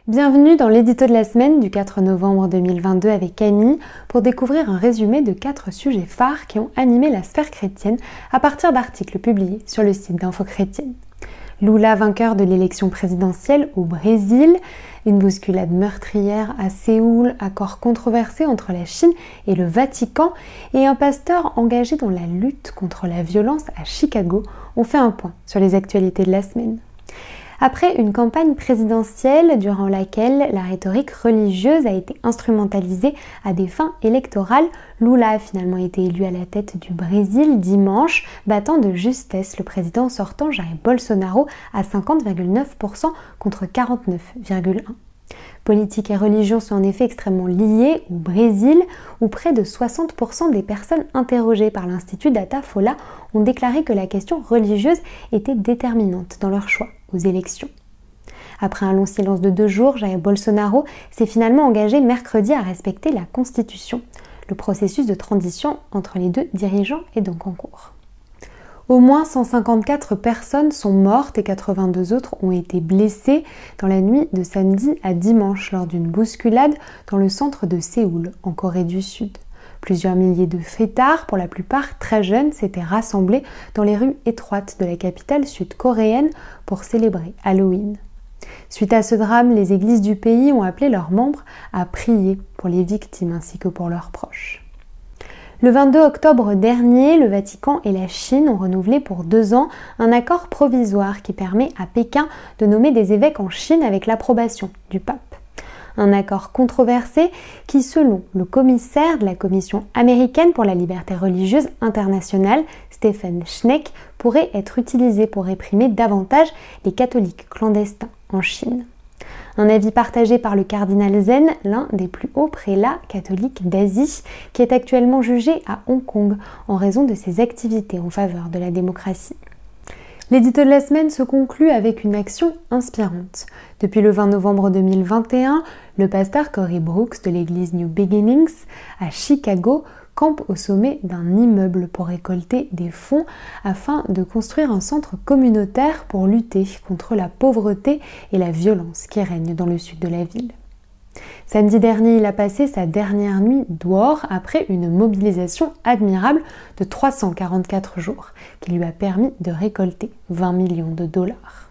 Bienvenue dans l'édito de la semaine du 4 novembre 2022 avec Camille pour découvrir un résumé de 4 sujets phares qui ont animé la sphère chrétienne à partir d'articles publiés sur le site d'Info Chrétienne. Lula vainqueur de l'élection présidentielle au Brésil, une bousculade meurtrière à Séoul, accord controversé entre la Chine et le Vatican et un pasteur engagé dans la lutte contre la violence à Chicago ont fait un point sur les actualités de la semaine. Après une campagne présidentielle durant laquelle la rhétorique religieuse a été instrumentalisée à des fins électorales, Lula a finalement été élu à la tête du Brésil dimanche, battant de justesse le président sortant Jair Bolsonaro à 50,9% contre 49,1%. Politique et religion sont en effet extrêmement liées au Brésil, où près de 60% des personnes interrogées par l'Institut Datafolha ont déclaré que la question religieuse était déterminante dans leur choix aux élections. Après un long silence de 2 jours, Jair Bolsonaro s'est finalement engagé mercredi à respecter la Constitution. Le processus de transition entre les deux dirigeants est donc en cours. Au moins 154 personnes sont mortes et 82 autres ont été blessées dans la nuit de samedi à dimanche lors d'une bousculade dans le centre de Séoul, en Corée du Sud. Plusieurs milliers de fêtards, pour la plupart très jeunes, s'étaient rassemblés dans les rues étroites de la capitale sud-coréenne pour célébrer Halloween. Suite à ce drame, les églises du pays ont appelé leurs membres à prier pour les victimes ainsi que pour leurs proches. Le 22 octobre dernier, le Vatican et la Chine ont renouvelé pour 2 ans un accord provisoire qui permet à Pékin de nommer des évêques en Chine avec l'approbation du pape. Un accord controversé qui, selon le commissaire de la Commission américaine pour la liberté religieuse internationale, Stephen Schneck, pourrait être utilisé pour réprimer davantage les catholiques clandestins en Chine. Un avis partagé par le cardinal Zen, l'un des plus hauts prélats catholiques d'Asie, qui est actuellement jugé à Hong Kong en raison de ses activités en faveur de la démocratie. L'édito de la semaine se conclut avec une action inspirante. Depuis le 20 novembre 2021, le pasteur Corey Brooks de l'église New Beginnings à Chicago campe au sommet d'un immeuble pour récolter des fonds afin de construire un centre communautaire pour lutter contre la pauvreté et la violence qui règnent dans le sud de la ville. Samedi dernier, il a passé sa dernière nuit dehors après une mobilisation admirable de 344 jours qui lui a permis de récolter 20 millions de dollars.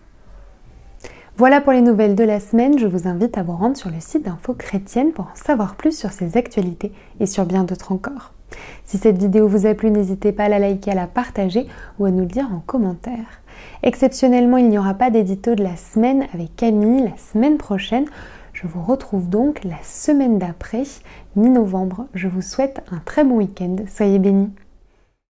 Voilà pour les nouvelles de la semaine. Je vous invite à vous rendre sur le site d'Info Chrétienne pour en savoir plus sur ces actualités et sur bien d'autres encore. Si cette vidéo vous a plu, n'hésitez pas à la liker, à la partager ou à nous le dire en commentaire. Exceptionnellement, il n'y aura pas d'édito de la semaine avec Camille la semaine prochaine. Je vous retrouve donc la semaine d'après, mi-novembre. Je vous souhaite un très bon week-end. Soyez bénis.